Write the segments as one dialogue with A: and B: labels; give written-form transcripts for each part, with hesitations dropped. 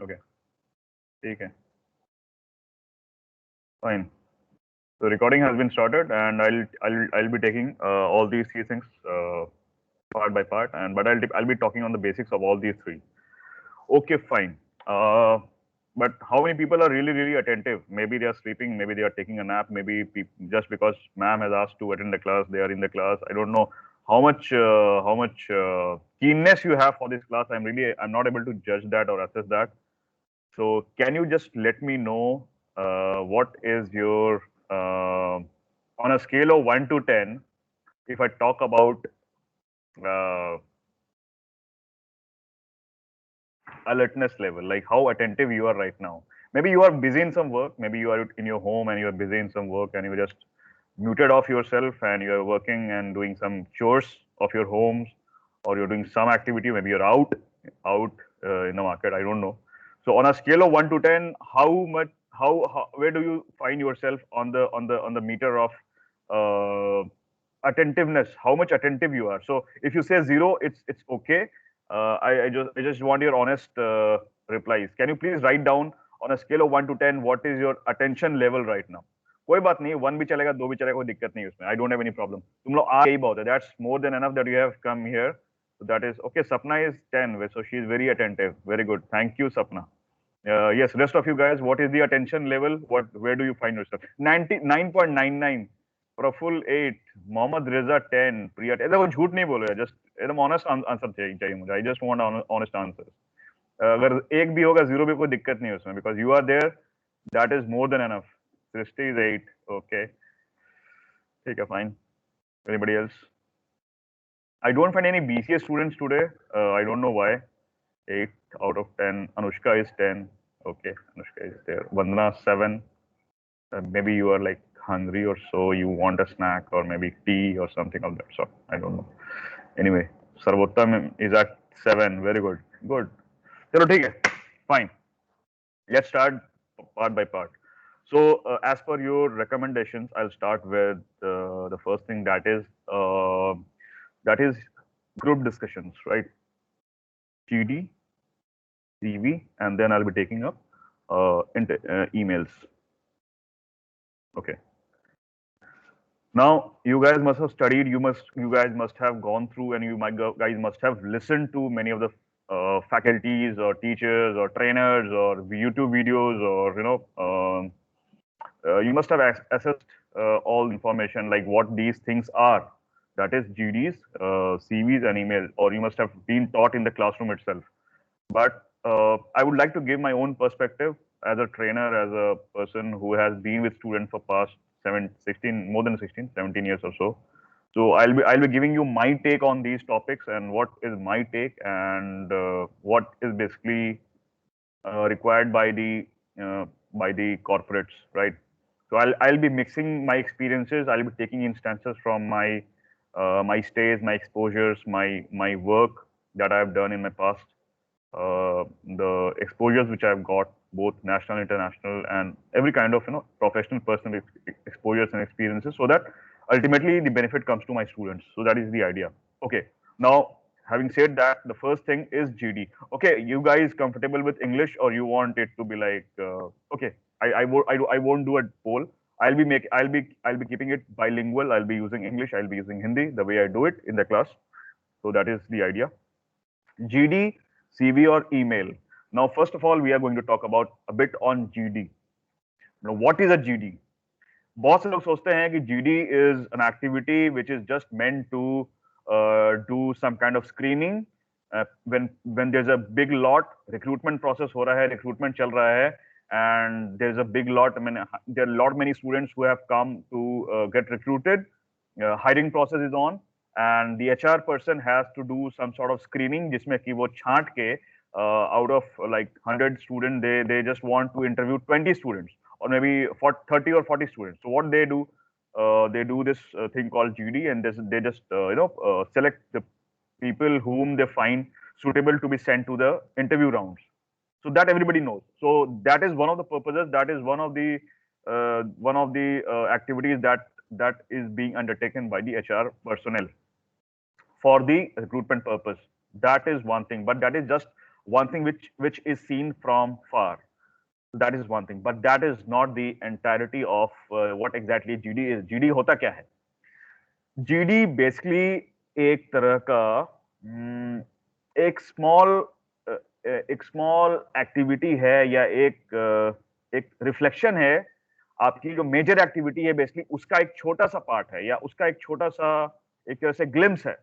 A: Okay, ठीक है, fine. So recording has been started, and I'll be taking all these three things part by part, and but I'll be talking on the basics of all these three. Okay, fine. Uh, but how many people are really attentive? Maybe they are sleeping, maybe they are taking a nap, maybe just because ma'am has asked to attend the class, they are in the class. I don't know how much keenness you have for this class. I'm not able to judge that or assess that. So can you just let me know what is your on a scale of 1 to 10? If I talk about uh, alertness level, like how attentive you are right now. Maybe you are busy in some work, maybe you are in your home and you are busy in some work and you just muted off yourself and you are working and doing some chores of your homes, or you're doing some activity, maybe you're out in the market, I don't know. So on a scale of 1 to 10, how much how where do you find yourself on the meter of uh, attentiveness, how much attentive you are? So if you say 0, it's okay. I just want your honest replies. Can you please write down on a scale of 1 to 10 what is your attention level right now? कोई बात नहीं, 1 भी चलेगा, 2 भी चलेगा, कोई दिक्कत नहीं उसमें. I don't have any problem. तुम लोग आ यही बहुत है. That's more than enough that you have come here. So that is okay. Sapna is 10, so she is very attentive. Very good. Thank you, Sapna. Yes, rest of you guys, what is the attention level? Where do you find yourself? 99.99. Praful 8, Mohammad Reza 10, Priya 10. देखो झूठ नहीं बोलो, just एकदम honest answer चाहिए मुझे. I just want honest answers. अगर एक भी होगा, 0 भी, कोई दिक्कत नहीं है उसमें, because you are there, that is more than enough. Srishti is 8, okay. ठीक है, fine. Anybody else? I don't find any BCA students today. I don't know why. 8 out of 10. Anushka is 10. Okay, Anushka is there. Vandana 7. Maybe you are like hungry or so, you want a snack or maybe tea or something of that sort. I don't know. Anyway, Sarvottam is at 7. Very good. Good. Chalo, theek hai. Fine. Let's start part by part. So, as per your recommendations, I'll start with the first thing, that is group discussions, right? GD, CV, and then I'll be taking up emails. Okay. Now, you guys must have studied. You guys must have gone through, and guys must have listened to many of the faculties or teachers or trainers or YouTube videos, or you must have assessed all information like what these things are. That is GDs, CVs, and email, or you must have been taught in the classroom itself. But I would like to give my own perspective as a trainer, as a person who has been with students for past 16, more than 16, 17 years or so. So I'll be giving you my take on these topics and what is my take, and what is basically required by the corporates, right? So I'll be mixing my experiences. I'll be taking instances from my stays, my exposures, my work that I've done in my past, the exposures which I've got, both national, international, and every kind of professional, personal exposures and experiences, so that ultimately the benefit comes to my students. So that is the idea. Okay. Now, having said that, the first thing is GD. Okay, you guys comfortable with English, or you want it to be like okay? I won't do a poll. I'll be keeping it bilingual. I'll be using English. I'll be using Hindi the way I do it in the class. So that is the idea. GD, CV, or email. Now, first of all, we are going to talk about a bit on GD. Now, what is a GD? बहुत से लोग सोचते हैं कि GD is an activity which is just meant to do some kind of screening. When there's a big lot, recruitment process हो रहा है, recruitment चल रहा है, and there's a big lot. I mean, there are many students who have come to get recruited. Hiring process is on, and the HR person has to do some sort of screening, जिसमें कि वो छांट के out of like 100 students, they just want to interview 20 students, or maybe for 30 or 40 students. So what they do this thing called GD, and they just select the people whom they find suitable to be sent to the interview rounds. So that everybody knows. So that is one of the purposes. That is one of the activities that is being undertaken by the HR personnel for the recruitment purpose. That is one thing, but that is just one thing which is seen from far. That is one thing, but that is not the entirety of what exactly GD is. GD होता क्या है? GD basically एक तरह का एक small activity है, या एक रिफ्लेक्शन है आपकी जो मेजर एक्टिविटी है, बेसिकली उसका एक छोटा सा पार्ट है, या उसका एक छोटा सा एक तरह से ग्लिम्स है।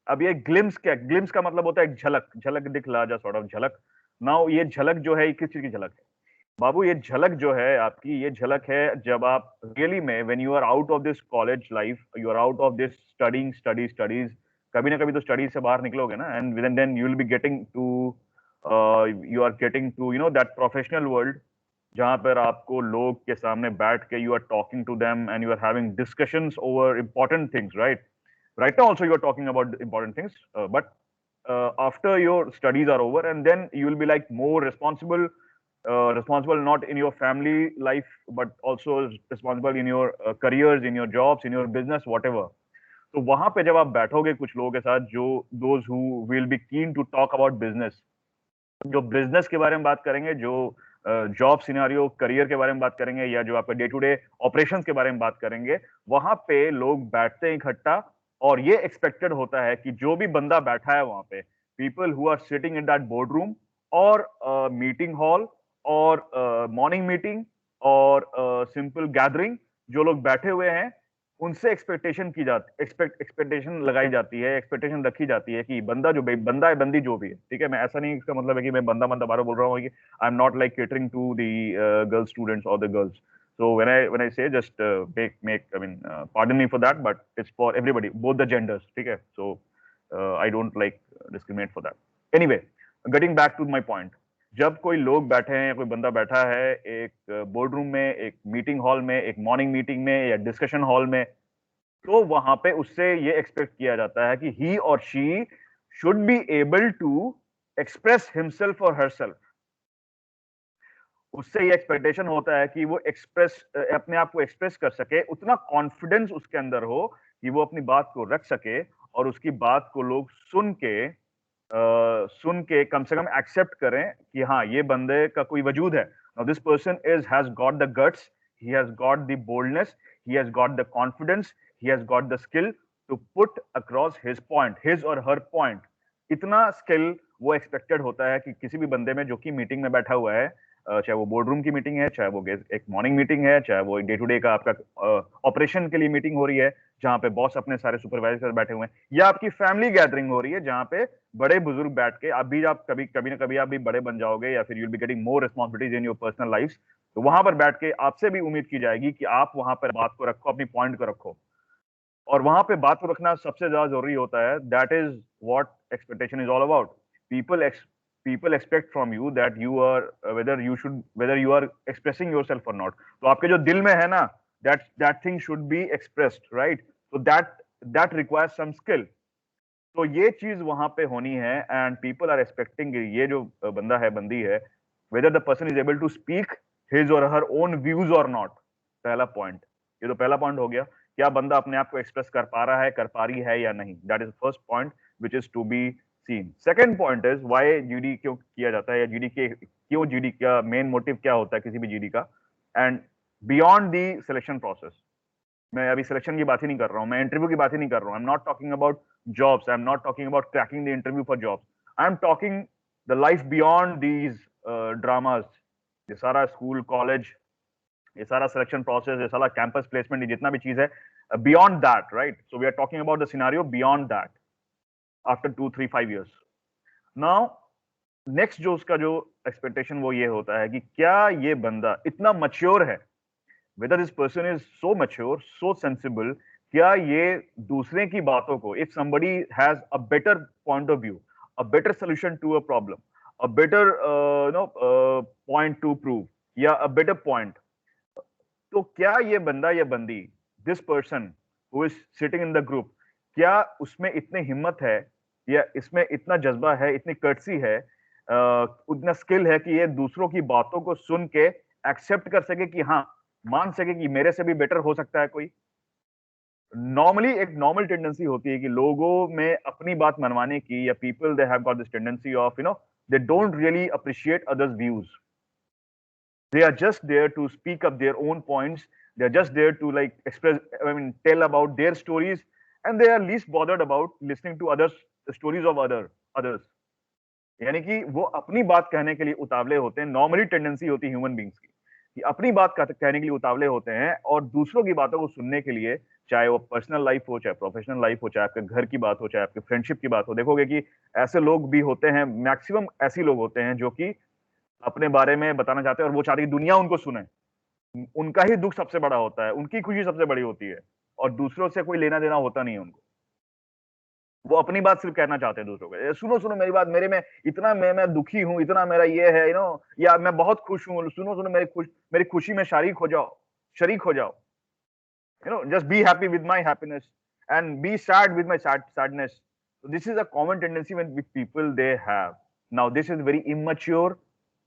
A: अब ये ग्लिम्स का मतलब होता है एक झलक, झलक दिखला जा सॉर्ट ऑफ झलक। नाउ ये झलक जो है किस चीज की झलक है बाबू? ये झलक जो है आपकी, ये झलक है जब आप रियली में when you are out of this college life, you are out of this studies, कभी ना कभी तो स्टडीज से बाहर निकलोगे ना, and then you will be getting to you are getting to that professional world, जहां पर आपको लोग के सामने बैठ के you are talking to them and you are having discussions over important things, right now also you are talking about important things, but after your studies are over, and then you will be like more responsible not in your family life but also responsible in your careers, in your jobs, in your business, whatever. तो वहां पे जब आप बैठोगे कुछ लोगों के साथ जो those who will be keen to talk about business, जो बिजनेस के बारे में बात करेंगे, जो जॉब सिनेरियो करियर के बारे में बात करेंगे, या जो आपके डे टू डे ऑपरेशंस के बारे में बात करेंगे, वहां पे लोग बैठते हैं इकट्ठा, और ये एक्सपेक्टेड होता है कि जो भी बंदा बैठा है वहां पे, people who are sitting in that board room और मीटिंग हॉल और मॉर्निंग मीटिंग और सिंपल गैदरिंग, जो लोग बैठे हुए हैं उनसे एक्सपेक्टेशन लगाई जाती है, एक्सपेक्टेशन रखी जाती है कि बंदा है बंदी जो भी है, ठीक है। मैं ऐसा नहीं, इसका मतलब है कि मैं बंदा बारो बोल रहा हूँ कि I am not like catering to the girl students और the girls. So when I say just I mean pardon me for that, but it's for everybody, both the genders, ठीक है. So I don't like discriminate for that. Anyway, getting back to my point, जब कोई लोग बैठे हैं, कोई बंदा बैठा है एक बोर्ड रूम में, एक मीटिंग हॉल में, एक मॉर्निंग मीटिंग में या डिस्कशन हॉल में, तो वहां पे उससे ये एक्सपेक्ट किया जाता है कि ही और she should be able to express himself और हरसेल्फ. उससे ये एक्सपेक्टेशन होता है कि वो अपने आप को एक्सप्रेस कर सके, उतना कॉन्फिडेंस उसके अंदर हो कि वो अपनी बात को रख सके, और उसकी बात को लोग सुन के कम से कम एक्सेप्ट करें कि हाँ, ये बंदे का कोई वजूद है. Now this person has got the guts, he has got the boldness, he has got the confidence, he has got the skill to put across his point, his और हर पॉइंट. इतना स्किल वो expected होता है कि किसी भी बंदे में जो कि मीटिंग में बैठा हुआ है, चाहे वो बोर्ड रूम की मीटिंग है, चाहे वो एक मॉर्निंग मीटिंग है, चाहे वो डे टू डे का आपका ऑपरेशन के लिए मीटिंग हो रही है, जहां पे बॉस अपने सारे सुपरवाइजर बैठे हुए हैं, या आपकी फैमिली गैदरिंग हो रही है जहां पे बड़े बुजुर्ग बैठ के, आप कभी ना कभी आप भी बड़े बन जाओगे, या फिर you will be getting more responsibilities in your personal life. तो वहां पर बैठ के आपसे भी उम्मीद की जाएगी कि आप वहां पर बात को रखो, अपनी पॉइंट को रखो, और वहां पे बात को रखना सबसे ज्यादा जरूरी होता है. That is what expectation is all about. people expect from you that you are whether you are expressing yourself or not. तो आपके जो दिल में है ना, that thing should be expressed, right? So that requires some skill. तो ये चीज वहां पे होनी है, एंड पीपल आर एक्सपेक्टिंग, ये जो बंदा है बंदी है, whether the person is able to speak his or her own views or not. पहला पॉइंट, ये तो पहला पॉइंट हो गया. क्या बंदा अपने आप को एक्सप्रेस कर पा रहा है, कर पा रही है या नहीं? That is first point which is to be seen. Second point is why GD क्यों किया जाता है, या क्यों जीडी का मेन मोटिव क्या होता है किसी भी जीडी का. And beyond the selection process, मैं अभी सिलेक्शन की बात ही नहीं कर रहा हूं, मैं इंटरव्यू की बात ही नहीं कर रहा हूं. आई am not talking about jobs, I am not talking about cracking the interview for jobs. I am talking the life beyond these dramas. ये सारा स्कूल कॉलेज, ये सारा सिलेक्शन प्रोसेस, ये सारा कैंपस प्लेसमेंट, जितना भी चीज है beyond that, right? So we are talking about the scenario beyond that after 2, 3, 5 years. Now next जो उसका जो एक्सपेक्टेशन वो ये होता है कि क्या ये बंदा इतना मच्योर है, whether this person is so mature, so sensible, क्या ये दूसरे की बातों को, if somebody has a better point of view, a better solution to a problem, a better point to prove, या a better point, तो क्या ये बंदा या बंदी, this person who is sitting in the group, क्या उसमें इतनी हिम्मत है, या इसमें इतना जज्बा है, इतनी कर्टसी है, उतना स्किल है कि ये दूसरों की बातों को सुन के एक्सेप्ट कर सके कि हाँ, मान सके कि मेरे से भी बेटर हो सकता है कोई. नॉर्मली एक टेंडेंसी होती है कि लोगों में अपनी बात मनवाने की, या people they have got this tendency of they don't really appreciate others' views. They are just there to speak up their own points. They're just there to like express, I mean, tell about their stories, and they are least bothered about listening to others, the stories of others. यानी कि वो अपनी बात कहने के लिए उतावले होते हैं। नॉर्मली टेंडेंसी होती है ह्यूमन बींग्स की कि अपनी बात कहने के लिए उतावले होते हैं और दूसरों की बातों को सुनने के लिए, चाहे वो पर्सनल लाइफ हो, चाहे प्रोफेशनल लाइफ हो, चाहे आपके घर की बात हो, चाहे आपके फ्रेंडशिप की बात हो, देखोगे कि ऐसे लोग भी होते हैं, मैक्सिमम ऐसे लोग होते हैं जो कि अपने बारे में बताना चाहते हैं और वो चाहते हैं कि दुनिया उनको सुने। उनका ही दुख सबसे बड़ा होता है, उनकी खुशी सबसे बड़ी होती है और दूसरों से कोई लेना देना होता नहीं है उनको। वो अपनी बात सिर्फ कहना चाहते हैं दूसरों को, सुनो सुनो मेरी बात, मेरे में इतना मैं दुखी हूँ, इतना मेरा ये है, या मैं बहुत खुश हूँ, सुनो सुनो मेरी खुशी में शरीक हो जाओ, just be happy with my happiness and be sad with my sadness. So this is a common tendency with people they have. Now this is very immature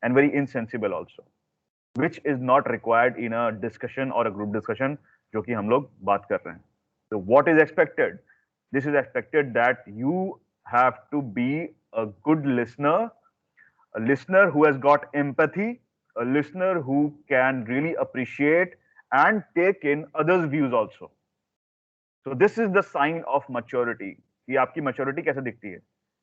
A: and very insensible also, which is not required in a discussion or a group discussion जो कि हम लोग बात कर रहे हैं. So what is expected? This is expected that you have to be a good listener, a listener who has got empathy, a listener who can really appreciate and take in others' views also. So this is the sign of maturity. कि आपकी maturity कैसे दिखती है?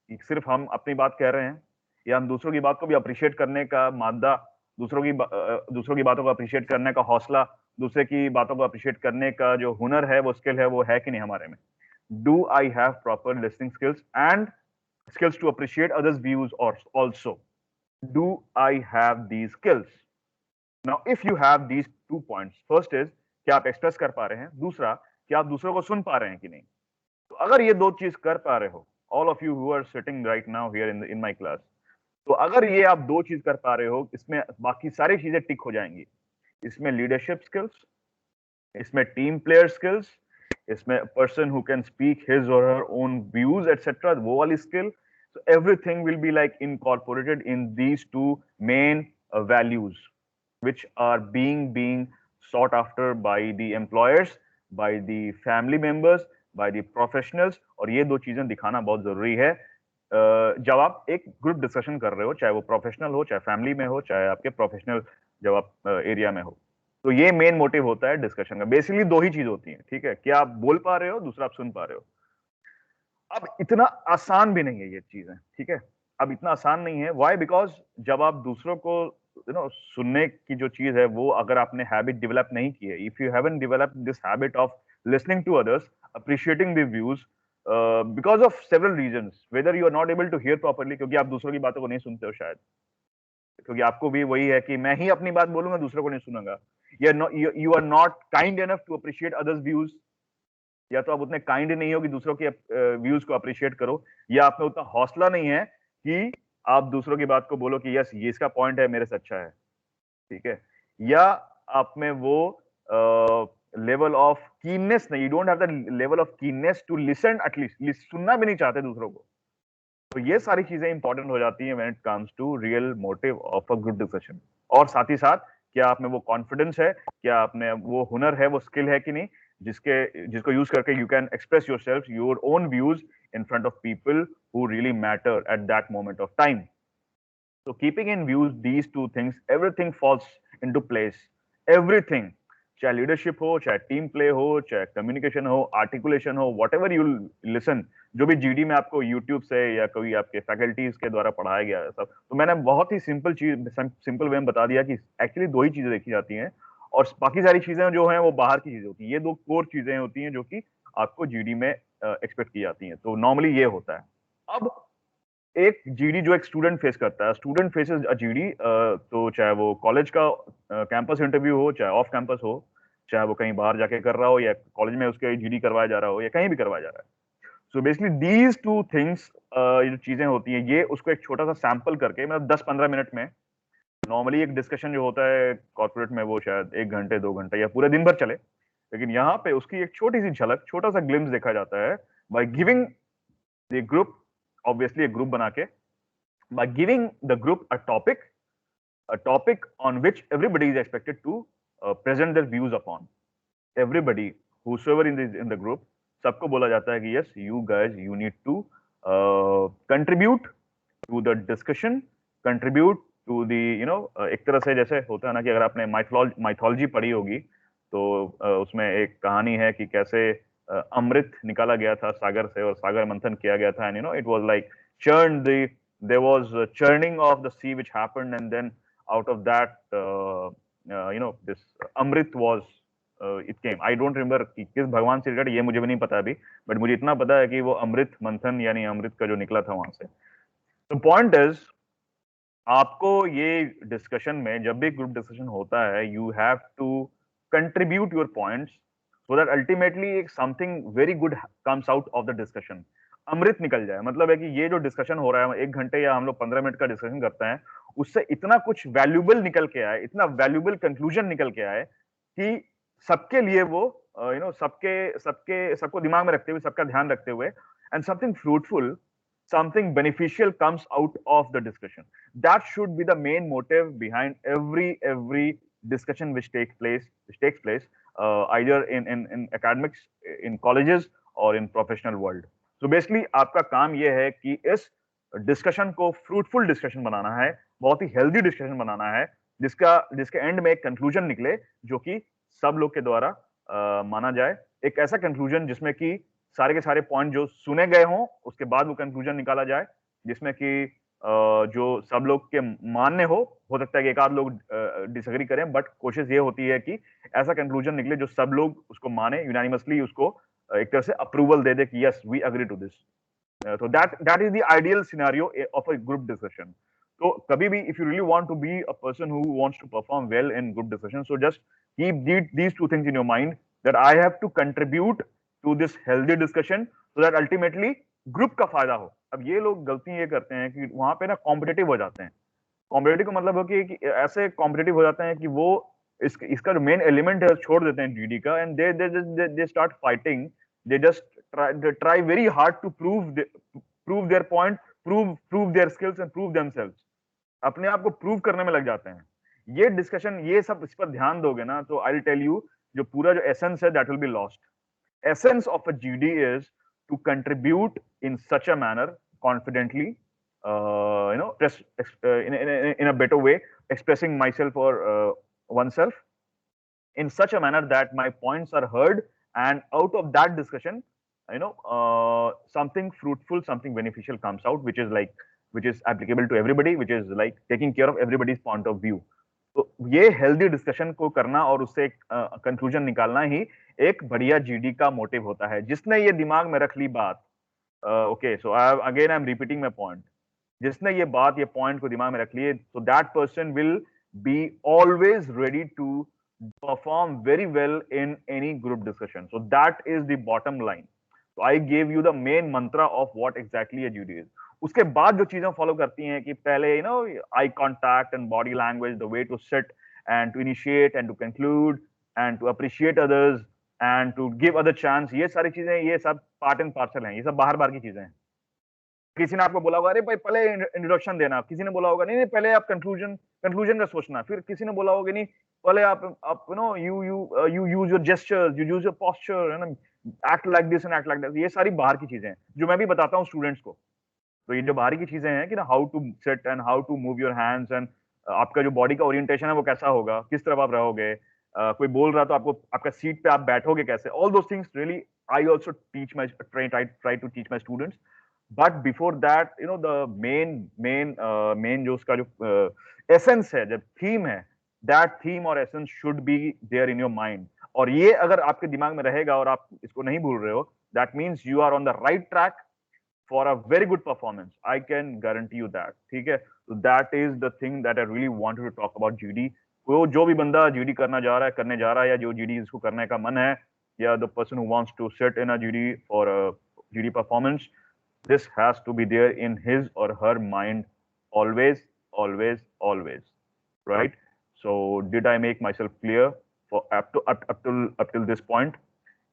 A: कि सिर्फ हम अपनी बात कह रहे हैं या हम दूसरों की बात को भी appreciate करने का मादा, दूसरों की बातों को appreciate करने का हौसला, दूसरे की बातों को appreciate करने का जो हुनर है, वो skill है, वो है कि नहीं हमारे में? Do I have proper listening skills and skills to appreciate others' views also? Do I have these skills? Now, if you have these 2 points, first is क्या आप express कर पा रहे हैं? दूसरा, क्या आप दूसरों को सुन पा रहे हैं कि नहीं? तो अगर ये 2 चीज कर पा रहे हो, all of you who are sitting right now here in my class, तो अगर ये आप 2 चीज कर पा रहे हो, इसमें बाकी सारी चीजें टिक हो जाएंगी। इसमें leadership skills, इसमें team player skills, इसमें person who can speak his or her own views, etc. वो वाली skill. So everything will be like incorporated in these 2 main values, which are being sought after by the employers, by the family members, by the professionals. और ये 2 चीजें दिखाना बहुत जरूरी है जब आप एक ग्रुप डिस्कशन कर रहे हो, चाहे वो प्रोफेशनल हो, चाहे फैमिली में हो, चाहे आपके प्रोफेशनल जब आप एरिया में हो। तो ये मेन मोटिव होता है डिस्कशन का। बेसिकली 2 ही चीज होती है, ठीक है? क्या आप बोल पा रहे हो, दूसरा आप सुन पा रहे हो। अब इतना आसान भी नहीं है ये चीजें, ठीक है? अब इतना आसान नहीं है। व्हाई? बिकॉज जब आप दूसरों को सुनने की जो चीज है, वो अगर आपने हैबिट डेवलप नहीं की है, if you haven't developed this habit of listening to others, appreciating the views, because of several reasons, whether you are not able to hear properly, क्योंकि आप दूसरों की बातों को नहीं सुनते हो शायद, क्योंकि आपको भी वही है कि मैं ही अपनी बात बोलूंगा, दूसरों को नहीं सुनूंगा, या you are not kind enough to appreciate others views, या तो आप उतने काइंड नहीं हो कि दूसरों के व्यूज को अप्रिशिएट करो, या आप में उतना हौसला नहीं है कि आप दूसरों की बात को बोलो कि यस ये इसका पॉइंट है, मेरे से अच्छा है, ठीक है? या आप में वो लेवल ऑफ कीननेस नहीं, you don't have the level of keenness to listen, at least सुनना भी नहीं चाहते दूसरों को। तो ये सारी चीजें इंपॉर्टेंट हो जाती हैं when it comes to real motive of a group discussion. और साथ ही साथ क्या आप में वो कॉन्फिडेंस है, क्या आप में वो हुनर है, वो स्किल है कि नहीं, जिसको यूज करके you can express yourself, your own views in front of people who really matter at that moment of time. So keeping in view these 2 things, everything falls into place. Everything, चाहे leadership हो, चाहे team play हो, चाहे communication हो, articulation हो, whatever you listen, जो भी GD में आपको YouTube से या कोई आपके faculties के द्वारा पढ़ाया गया है सब, तो मैंने बहुत ही simple way में बता दिया कि actually 2 ही चीजें देखी जाती हैं और बाकी सारी चीजें जो हैं वो बाहर की चीजें होती हैं। ये 2 core चीजें होती हैं जो कि आपको GD में एक्सपेक्ट की जाती हैं। तो नॉर्मली ये होता है। अब एक जीडी जो एक स्टूडेंट फेस करता है, स्टूडेंट फेसेस अ जीडी, तो चाहे वो कॉलेज का कैंपस इंटरव्यू हो, चाहे ऑफ कैंपस हो, चाहे वो कहीं बाहर जाके कर रहा हो या कॉलेज में उसके जीडी करवाया जा रहा हो या कहीं भी करवाया जा रहा है। सो बेसिकली दीज 2 थिंग्स, ये जो चीजें होती हैं, ये उसको एक छोटा सा सैंपल करके, मतलब 10-15 मिनट में, नॉर्मली एक डिस्कशन जो होता है कॉर्पोरेट में वो शायद 1 घंटे 2 घंटे या पूरे दिन भर चले, लेकिन यहाँ पे उसकी एक छोटी सी झलक, छोटा सा ग्लिम्स देखा जाता है by giving the group, obviously एक ग्रुप बना के, by giving the group a topic on which everybody is expected to present their views upon. Everybody, whosoever in the group, सबको बोला जाता है कि yes, you guys, you need to contribute to the discussion, contribute to the एक तरह से जैसे होता है ना कि अगर आपने माइथोलॉजी पढ़ी होगी तो उसमें एक कहानी है कि कैसे अमृत निकाला गया था सागर से और सागर मंथन किया गया था, and it was like churned the there was churning of the sea which happened, and then out of that this amrit was it came. I don't remember कि किस भगवान से रिलेटेड, ये मुझे भी नहीं पता अभी, बट मुझे इतना पता है कि वो अमृत मंथन यानी अमृत का जो निकला था वहां से. The point is, आपको ये डिस्कशन में जब भी ग्रुप डिस्कशन होता है, you have to contribute your points so that ultimately एक something very good comes out of the discussion. अमृत निकल जाए, मतलब है कि ये जो डिस्कशन हो रहा है 1 घंटे या हम लोग 15 मिनट का डिस्कशन करते हैं, उससे इतना कुछ वैल्यूबल निकल के आए, इतना वैल्यूबल कंक्लूजन निकल के आए कि सबके लिए वो सबको दिमाग में रखते हुए, सबका ध्यान रखते हुए, and something fruitful, something beneficial comes out of the discussion. That should be the main motive behind every discussion which takes place either in academics, in colleges or in professional world. So basically आपका काम ये है कि इस discussion को fruitful discussion बनाना है, बहुत ही healthy discussion बनाना है, जिसके एंड में एक कंक्लूजन निकले जो कि सब लोग के द्वारा माना जाए. एक ऐसा कंक्लूजन जिसमें कि सारे के सारे पॉइंट जो सुने गए हों, उसके बाद वो कंक्लूजन निकाला जाए, जिसमें कि जो सब लोग के मान्य हो सकता है कि एक आध लोग डिसएग्री करें, बट कोशिश ये होती है कि ऐसा कंक्लूजन निकले जो सब लोग उसको माने, यूनानिमसली उसको एक तरह से अप्रूवल दे दे कि yes we agree to this. तो that is the ideal scenario of a group discussion. तो कभी भी if you really want to be a person who wants to perform well in group discussion, so just keep these two things in your mind, that I have to contribute to this healthy discussion so that ultimately group का फायदा हो. अब ये लोग गलती ये करते हैं कि वहां पे ना कॉम्पिटेटिव हो जाते हैं. कॉम्पिटेटिव का मतलब हो कि ऐसे कॉम्पिटेटिव हो जाते हैं कि वो इसका जो मेन एलिमेंट है छोड़ देते हैं जीडी का, and they start fighting. They just try very hard to prove their point, prove their skills and prove themselves. अपने आप को प्रूव करने में लग जाते हैं. ये डिस्कशन, ये सब इस पर ध्यान दोगे ना, तो आई विल टेल यू जो पूरा जो एसेंस है that will be lost. Essence of a GD is to contribute in such a manner, confidently, in a better way, expressing myself or oneself in such a manner that my points are heard, and out of that discussion, something fruitful, something beneficial comes out, which is applicable to everybody, which is like taking care of everybody's point of view. तो ये healthy discussion को करना और उससे एक conclusion निकालना ही एक बढ़िया जीडी का मोटिव होता है. जिसने ये दिमाग में रख ली बात, okay, so again I am repeating my point, जिसने ये बात, ये पॉइंट को दिमाग में रख लिए, so that person will be always ready to perform very well in any group discussion. So that is the bottom line. So I gave you the main mantra of what exactly a GD is. उसके बाद जो चीजें follow करती हैं कि पहले eye contact and body language, the way to sit and to initiate and to conclude and to appreciate others and to give other chance, ये सारी चीजें, ये सब पार्ट एंड पार्सल हैं. ये सब बाहर बाहर की चीजें हैं. किसी ने आपको बोला होगा अरे भाई पहले इंट्रोडक्शन देना, किसी ने बोला होगा नहीं नहीं पहले आप कंक्लूजन का सोचना, फिर किसी ने बोला होगा नहीं पहले आप you use your gestures, you use your posture, है ना, act like this and act like that. ये सारी बाहर की चीजें हैं जो मैं भी बताता हूँ स्टूडेंट्स को. तो ये जो बाहरी की चीजें हैं कि ना, how to sit and how to move your hands, and आपका जो बॉडी का ओरिएंटेशन है वो कैसा होगा, किस तरफ आप रहोगे, कोई बोल रहा तो आपको आपका सीट पे आप बैठोगे कैसे, all those things really I also teach my try to teach my students. But before that the main जो उसका जो एसेंस है, जब थीम है, दैट थीम और essence should be there in your mind. और ये अगर आपके दिमाग में रहेगा और आप इसको नहीं भूल रहे हो, that means you are on the right track for a very good performance. I can guarantee you that. ठीक है, so that is the thing that I really wanted to talk about GD. जो भी बंदा GD करने जा रहा है, या जो GD इसको करने का मन है, या the person who wants to sit in a GD for a GD performance, this has to be there in his or her mind always, always, always, right? So did I make myself clear for up till this point?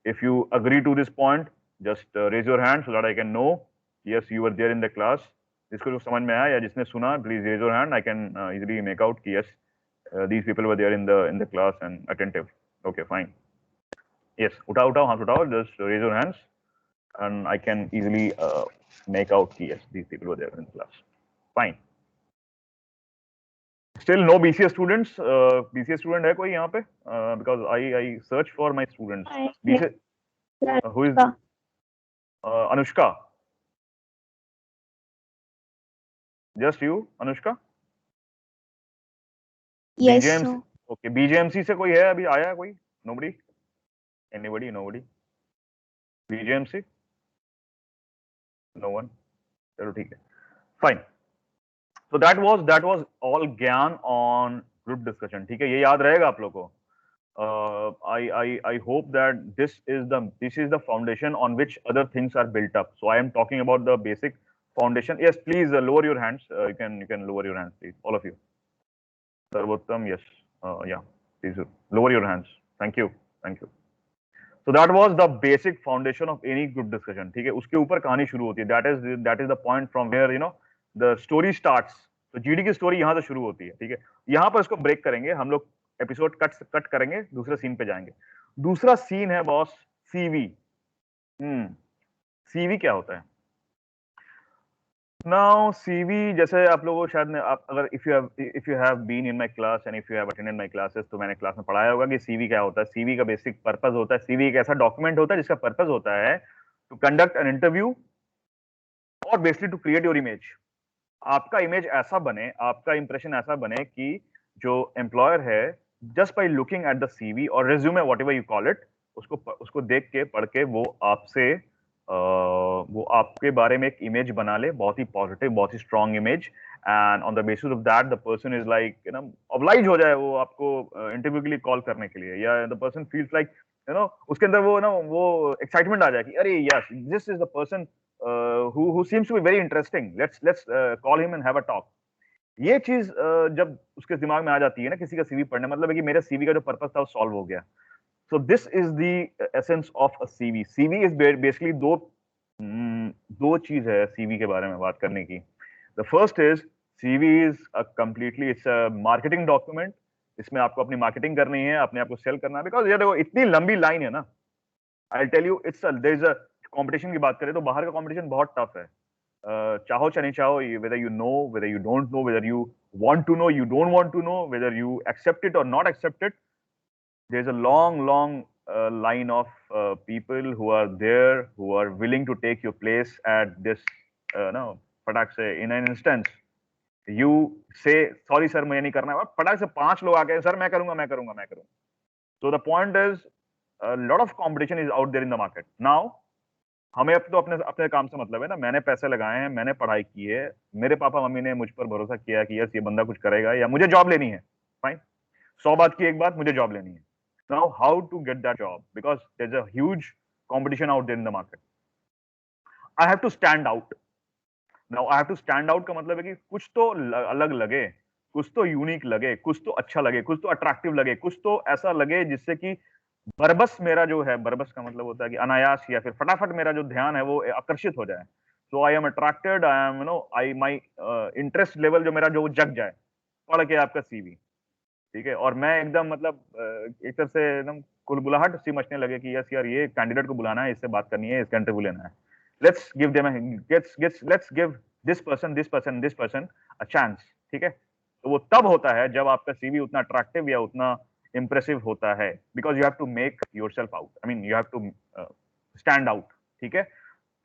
A: If you agree to this point, just raise your hand so that I can know yes you were there in the class. जिसको जो समझ में आया या जिसने सुना, please raise your hand. I can easily make out कि yes these people were there in the class and attentive. Okay, fine. Yes, उठाओ हाथ उठाओ, just raise your hands and I can easily make out कि yes these people were there in the class. Fine. Still no BCA students. BCA student है कोई यहाँ पे? Because I search for my students. BCA. Who is? Anushka. Just you, Anushka?
B: Yes,
A: BJMC.
B: sir.
A: Okay. BJMC से कोई है अभी आया कोई? Nobody? Anybody? Nobody? BJMC? No one. चलो ठीक है. Fine. So that was all ज्ञान on group discussion. ठीक है, ये याद रहेगा आप लोगों को. I hope that this is the foundation on which other things are built up. So I am talking about the basic foundation. Yes, please lower your hands. You can lower your hands, please, all of you. Sarvottam, yes, yeah, please lower your hands. Thank you, thank you. So that was the basic foundation of any group discussion. ठीक है, उसके ऊपर कहानी शुरू होती है. That is the point from where the story starts. तो GD की स्टोरी यहाँ से शुरू होती है. ठीक है, यहाँ पर इसको ब्रेक करेंगे हम लोग. एपिसोड कट करेंगे, दूसरे सीन पे जाएंगे. दूसरा सीन है बॉस सीवी. सीवी क्या होता है? नाउ सीवी जैसे आप लोगों को शायद अगर if you have been in my class and if you have attended my classes, तो मैंने क्लास में पढ़ाया होगा कि सीवी क्या होता है. सीवी का बेसिक पर्पस होता है, सीवी एक ऐसा डॉक्यूमेंट होता है जिसका पर्पस होता है टू कंडक्ट एन इंटरव्यू और basically to create your image. आपका इमेज ऐसा बने, आपका इंप्रेशन ऐसा बने कि जो एम्प्लॉयर है just by looking at the CV और resume whatever you call it, उसको देख के पढ़ के वो आपके बारे में एक इमेज बना ले, बहुत ही पॉजिटिव, बहुत ही strong image. And on the basis of that the person is like oblige हो जाए वो आपको इंटरव्यू के लिए कॉल करने के लिए, या द पर्सन फील्स लाइक उसके अंदर वो एक्साइटमेंट आ जाए कि अरे yes, this is the person who seems to be very interesting. Let's call him and have a talk. ये चीज जब उसके दिमाग में आ जाती है ना किसी का सीवी पढ़ने, मतलब है कि मेरे सीवी का जो पर्पस था वो सॉल्व हो गया. So this is the essence of a CV. CV is basically दो चीज है सीवी के बारे में बात करने की. The first is CV is completely it's a marketing document. इसमें आपको अपनी मार्केटिंग करनी है, अपने आप को सेल करना है. बिकॉज ये देखो इतनी लंबी लाइन है ना, I tell you it's there is a competition की बात करें तो बाहर का कंपटीशन बहुत टफ है. चाहो चाहे नहीं चाहो, whether you know, whether you don't know, whether you want to know, you don't want to know, whether you accept it or not accept it, there's a long line of people who are there, who are willing to take your place at this no फटाक से. in an instance you say sorry sir मुझे नहीं करना है, फटाक से 5 लोग आके सर मैं करूंगा. So the point is a lot of competition is out there in the market now. हमें अब तो अपने काम से मतलब है ना. मैंने पैसे लगाए हैं, मैंने पढ़ाई की है, मेरे पापा मम्मी ने मुझ पर भरोसा किया कि यस ये बंदा कुछ करेगा या मुझे जॉब लेनी है. फाइन, 100 बात की एक बात, मुझे जॉब लेनी है. Now how to get that job, because there is a huge competition out there in the market. I have to stand out. Now I have to stand out का मतलब है कि कुछ तो अलग लगे, कुछ तो यूनिक लगे, कुछ तो अच्छा लगे, कुछ तो अट्रैक्टिव लगे, कुछ तो ऐसा लगे जिससे कि बरबस मेरा जो है, बरबस का मतलब होता है कि अनायास या फिर फटाफट मेरा जो ध्यान है वो आकर्षित हो जाए. So I am attracted, I am I my interest level जो मेरा जो जग जाए पढ़ के आपका सीवी. ठीक है, और मैं एकदम मतलब एक तरह से एकदम कुलबुलाहट सी मचने लगे कि यस यार ये कैंडिडेट को बुलाना है, इससे बात करनी है, इसका इंटरव्यू लेना है. Let's give this person a chance. ठीक है, तो वो तब होता है जब आपका सीवी उतना अट्रैक्टिव या उतना इंप्रेसिव होता है, because you have to make yourself out. I mean you have to stand out. ठीक है,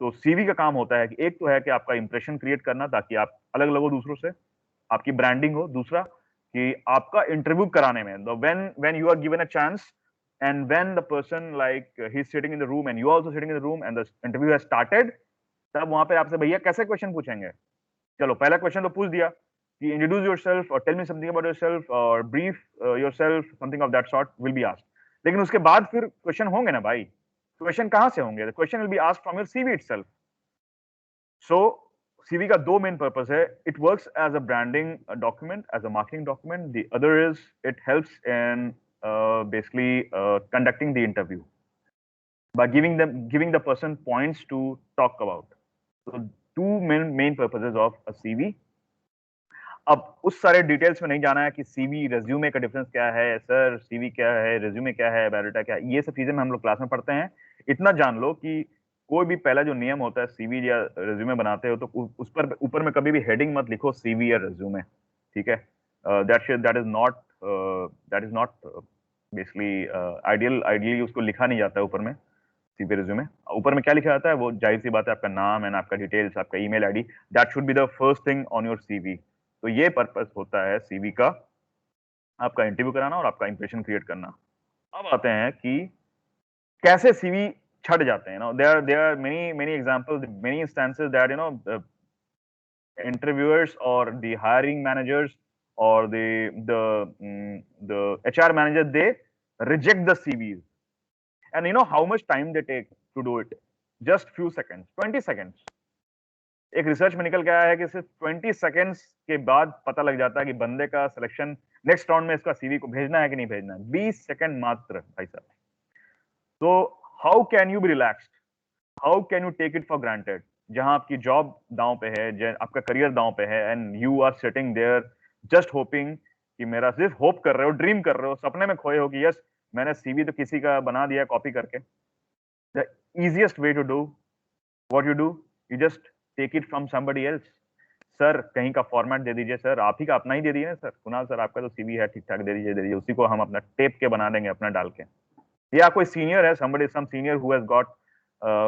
A: तो सीवी का काम होता है कि एक तो है कि आपका इंप्रेशन क्रिएट करना ताकि आप अलग लगो दूसरों से, आपकी ब्रांडिंग हो. दूसरा कि आपका इंटरव्यू कराने में when you are given a chance and when the person like he's sitting in the room and you are also sitting in the room and the interview has started, तब वहां पे आपसे भैया कैसे क्वेश्चन पूछेंगे. चलो पहला क्वेश्चन तो पूछ दिया कि इंट्रोड्यूस योरसेल्फ और tell me something about yourself और brief yourself, something of that sort will be asked. लेकिन उसके बाद फिर क्वेश्चन होंगे ना भाई. क्वेश्चन कहां से होंगे? The question will be asked from your CV itself. So CV का दो मेन पर्पस है. It works as a branding document, as a marketing document. The other is it helps in basically conducting the interview by giving the person points to talk about. So two main purposes of a CV. अब उस सारे details में नहीं जाना है कि CV resume का difference क्या है, सर सीवी क्या है, रेज्यूमे क्या है, बायोडाटा क्या है, ये सब चीजें हम लोग क्लास में पढ़ते हैं. इतना जान लो कि कोई भी पहला जो नियम होता है सीवी या रिज्यूमे बनाते हो तो उस पर ऊपर में कभी भी हेडिंग मत लिखो सीवी या रिज्यूमे, ठीक है? That is not basically ideally उसको लिखा नहीं जाता है ऊपर में सीवी रिज्यूमे। ऊपर में क्या लिखा जाता है वो जाहिर सी बात है आपका नाम एंड आपका डिटेल्स, आपका email ID, that should be the first thing on your CV. तो ये पर्पस होता है सीवी का, आपका इंटरव्यू कराना और आपका इंप्रेशन क्रिएट करना। अब आते हैं कि कैसे सीवी छट जाते हैं। There are many many examples, many instances that interviewers or the hiring managers or the HR manager, they reject the CVs. And you know how much time they take to do it? Just few seconds, 20 seconds. एक research में निकल के आया है कि सिर्फ 20 seconds के बाद पता लग जाता है कि बंदे का सिलेक्शन नेक्स्ट राउंड में इसका सीवी को भेजना है कि नहीं भेजना है। 20 सेकंड मात्र भाई साहब। तो how can you be relaxed, how can you take it for granted, जहां आपकी जॉब दांव पे है, आपका करियर दांव पे है, and you are sitting there just hoping कि मेरा सिर्फ होप कर रहे हो, ड्रीम कर रहे हो, सपने में खोए हो कि यस मैंने सीवी तो किसी का बना दिया कॉपी करके। The easiest way to do what you do, you just take it from somebody else. Sir कहीं का फॉर्मेट दे दीजिए, सर आप ही का अपना ही दे दीजिए ना सर, कुणाल सर आपका तो सीवी है ठीक ठाक, दे दीजिए, उसी को हम अपना टेप के बना देंगे अपना डाल के। या कोई सीनियर है, somebody some senior who has got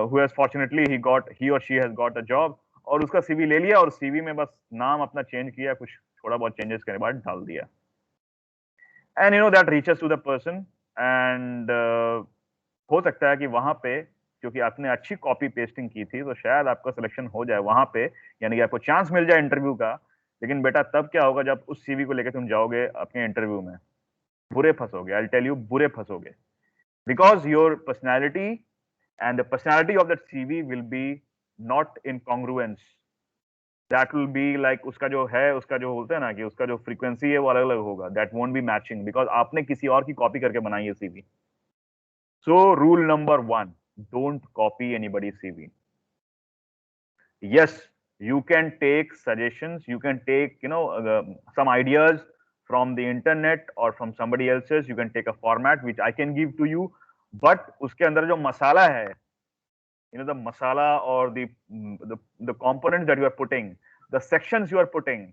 A: who has fortunately he or she has got a job, और उसका सीवी ले लिया और सीवी में बस नाम अपना चेंज किया, कुछ थोड़ा बहुत चेंजेस करने के बाद डाल दिया, and that reaches to the person, एंड हो सकता है कि वहां पे क्योंकि आपने अच्छी कॉपी पेस्टिंग की थी तो शायद आपका सिलेक्शन हो जाए वहां पे, यानी कि आपको चांस मिल जाए इंटरव्यू का। लेकिन बेटा तब क्या होगा जब उस सीवी को लेकर तुम जाओगे अपने इंटरव्यू में, बुरे फंसोगे, आई टेल यू बुरे फंसोगे, because your personality and the personality of that CV will be not in congruence. That will be like उसका जो है, उसका जो बोलते हैं ना कि उसका जो फ्रीक्वेंसी है वो अलग अलग होगा, that won't be matching because आपने किसी और की कॉपी करके बनाई है CV. So rule number 1, don't copy anybody's CV. Yes, you can take suggestions, you can take some ideas from the internet or from somebody else's, you can take a format which I can give to you, but उसके अंदर जो मसाला है, the masala or the components that you are putting, the sections you are putting,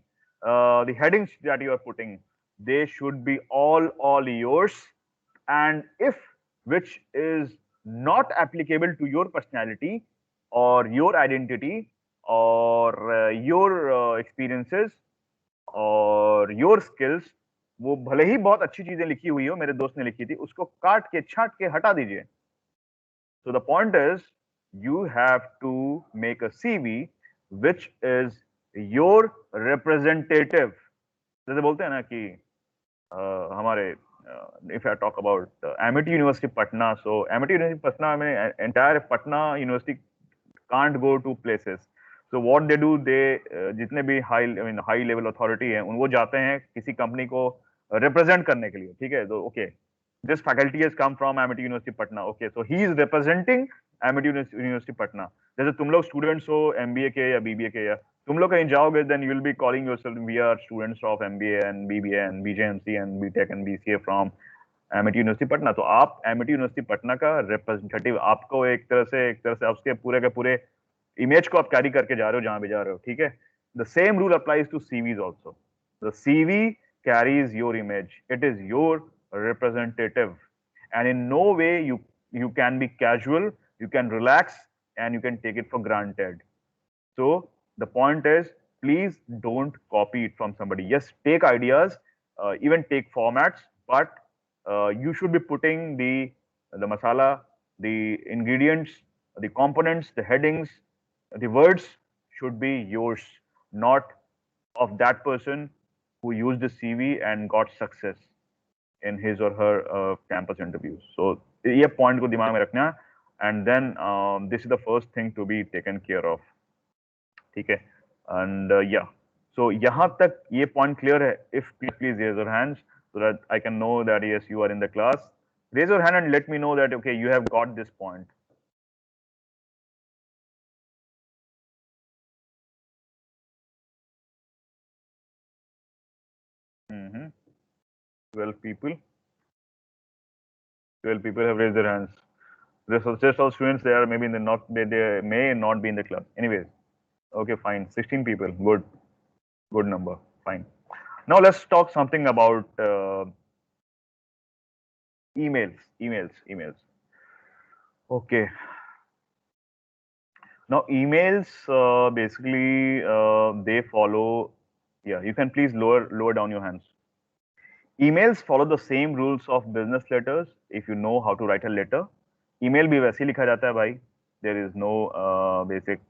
A: the headings that you are putting, they should be all yours. And if which is not applicable to your personality or your identity or your experiences और your skills, वो भले ही बहुत अच्छी चीजें लिखी हुई हो, मेरे दोस्त ने लिखी थी, उसको काट के छाट के हटा दीजिए। So the point is, you have to make a CV which is your representative. जैसे बोलते हैं ना कि हमारे if I talk about Amity University Patna, so Amity University Patna में entire Patna University can't go to places. So what they do, they जितने भी high level authority हैं, वो जाते हैं किसी कंपनी को represent करने के लिए, ठीक है? तो okay, this faculty has come from Amity University Patna. Okay, so he is representing Amity University Patna. जैसे तुम लोग स्टूडेंट्स हो MBA के या BBA के, या तुम लोग कहीं जाओगे, then you will be calling yourself we are students of MBA and BBA and BJMC and BTech and BCA from Amity University Patna. तो आप Amity University Patna का representative, आपको एक तरह से उसके पूरे के पूरे इमेज को आप कैरी करके जा रहे हो जहां भी जा रहे हो, ठीक है? The same rule applies to CVs also. The CV carries your image. It is your representative, and in no way you can be casual, you can relax, and you can take it for granted. So the point is, please don't copy it from somebody. Yes, take ideas, even take formats, but you should be putting the masala, the ingredients, the components, the headings, the words should be yours, not of that person who used the CV and got success in his or her campus interviews. So ये point को दिमाग में रखना, and then this is the first thing to be taken care of. ठीक है? And yeah, so यहाँ तक ये point clear है? If please raise your hands so that I can know that yes you are in the class. Raise your hand and let me know that okay you have got this point. Mm-hmm. 12 people. 12 people have raised their hands. Just all students, they are maybe in the not, they may not be in the class. Anyways, okay, fine. 16 people. Good number. Fine. Now let's talk something about emails. Okay. Now emails basically they follow. Yeah, you can please lower down your hands. Emails follow the same rules of business letters. If you know how to write a letter, email भी वैसे ही लिखा जाता है भाई. There is no basic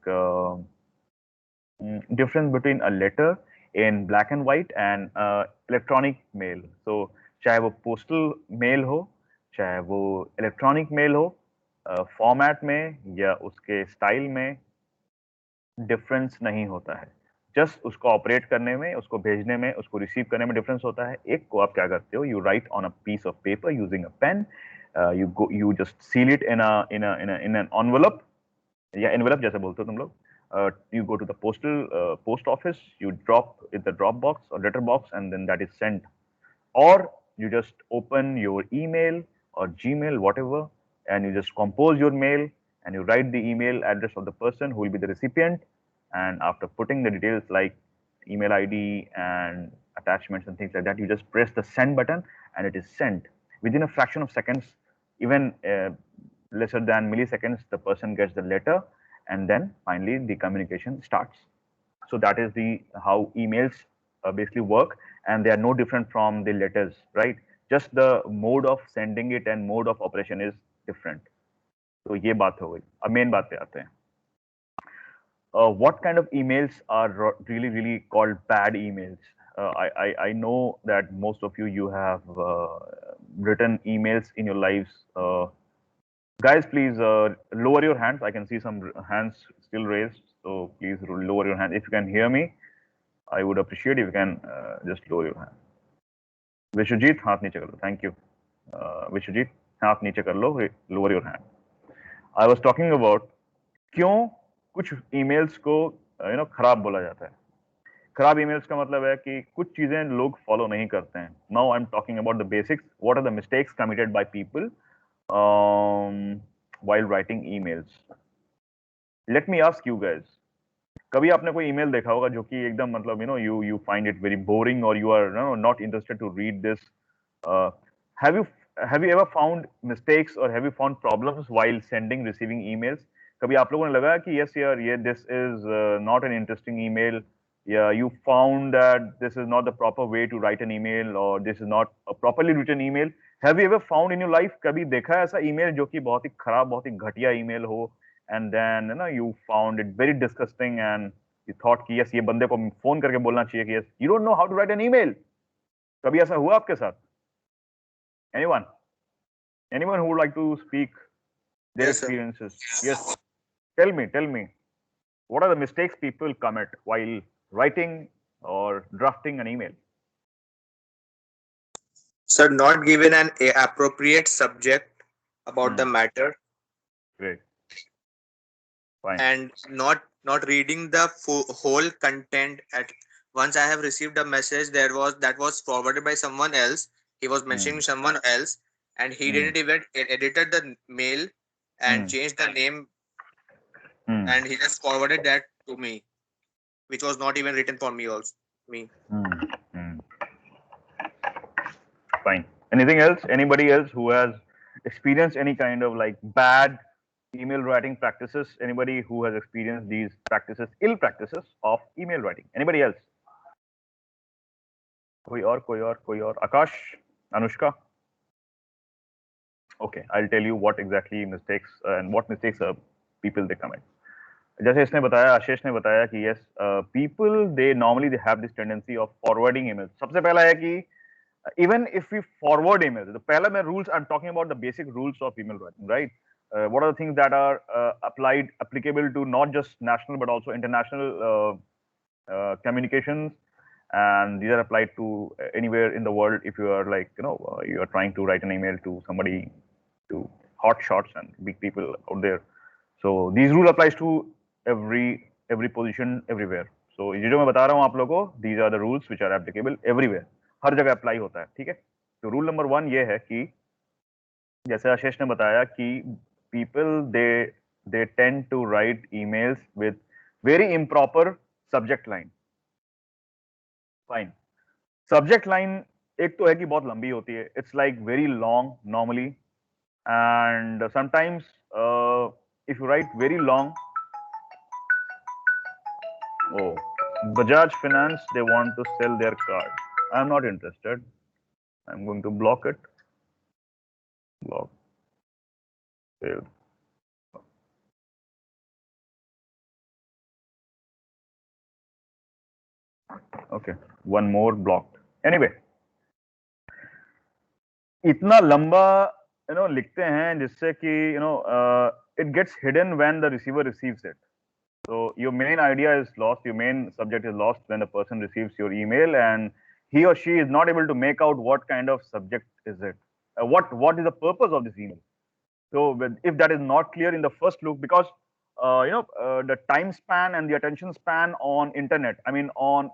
A: difference between a letter in black and white and electronic mail. So चाहे वो postal mail हो, चाहे वो electronic mail हो, format में या उसके style में डिफरेंस नहीं होता है. जस्ट उसको ऑपरेट करने में, उसको भेजने में, उसको रिसीव करने में डिफरेंस होता है. एक को आप क्या करते हो, you write on a piece of paper using a pen, you just seal it in an envelope या एनवेलप जैसे बोलते हो तुम लोग. You go to the post office, you drop in the drop box or letter box, and then that is sent. Or you just open your email or Gmail, whatever, and you just compose your mail and you write the email address of the person who will be the recipient. And after putting the details like email ID and attachments and things like that, you just press the send button and it is sent. Within a fraction of seconds, even lesser than milliseconds, the person gets the letter, and then finally the communication starts. So that is the how emails basically work, and they are no different from the letters, right? Just the mode of sending it and mode of operation is different. तो ये बात हो गई. अब main बात पे आते हैं. What kind of emails are really called bad emails? I know that most of you have written emails in your lives. Guys, please lower your hands. I can see some hands still raised, so please lower your hand. If you can hear me, I would appreciate if you can just lower your hand. Vishwajit, हाथ नीचे कर लो. Thank you. Vishwajit, हाथ नीचे कर लो. Lower your hand. I was talking about क्यों कुछ emails को खराब बोला जाता है. खराब emails का मतलब है कि कुछ चीजें लोग follow नहीं करते हैं. Now I'm talking about the basics. What are the mistakes committed by people while writing emails? Let me ask you guys. कभी आपने कोई ईमेल देखा होगा जो कि एकदम मतलब you find it very boring or you are not interested to read this. Have you ever found mistakes or have you found problems while receiving emails? कभी आप लोगों ने लगा कि yes यार ये this is not an interesting email, yeah, you found that this is not the proper way to write an email or this is not a properly written email. Have you ever found in your life, कभी देखा है ऐसा email जो कि बहुत ही खराब, बहुत ही घटिया email हो, and then you found it very disgusting and you thought कि yes ये बंदे को फोन करके बोलना चाहिए कि yes you don't know how to write an email. कभी ऐसा हुआ आपके साथ? Anyone who would like to speak their
B: Yes, sir.
A: experiences? Yes, tell me what are the mistakes people commit while writing or drafting an email?
B: Sir, not given an appropriate subject about the matter,
A: Great. Fine.
B: and not reading the whole content. At once I have received a message that was forwarded by someone else. He was mentioning someone else, and he didn't even edited the mail and changed the name, and he just forwarded that to me, which was not even written for me also.
A: Fine. Anything else? Anybody else who has experienced any kind of like bad email writing practices? Anybody who has experienced these practices, ill practices of email writing? Anybody else? कोई और? Akash, Anushka? Okay, I'll tell you what exactly mistakes and what mistakes people they commit. जैसे इसने बताया, आशीष ने बताया कि yes, people they have this tendency of forwarding emails. सबसे पहला है कि even if we forward emails, the pehla mein rules, I'm talking about the basic rules of email writing, right? What are the things that are applicable to not just national but also international communications, and these are applied to anywhere in the world. If you are like you are trying to write an email to somebody, to hot shots and big people out there, so these rule applies to every position everywhere. So ये जो मैं बता रहा हूँ आप लोगों को, these are the rules which are applicable everywhere. हर जगह अप्लाई होता है, ठीक है? तो रूल नंबर 1 ये है कि जैसे आशीष ने बताया कि people they tend to write emails with very improper subject line. Fine. Subject line एक तो है कि बहुत लंबी होती है. It's like very long normally, and sometimes if you write very long, oh, Bajaj Finance, they want to sell their card. I'm not interested. I'm going to block it. Block. Save. Okay, one more blocked. Anyway, इतना लंबा लिखते हैं जिससे कि it gets hidden when the receiver receives it. So your main idea is lost, your main subject is lost when the person receives your email and he or she is not able to make out what kind of subject is it. What is the purpose of this email? So if that is not clear in the first look, because the time span and the attention span on internet, I mean on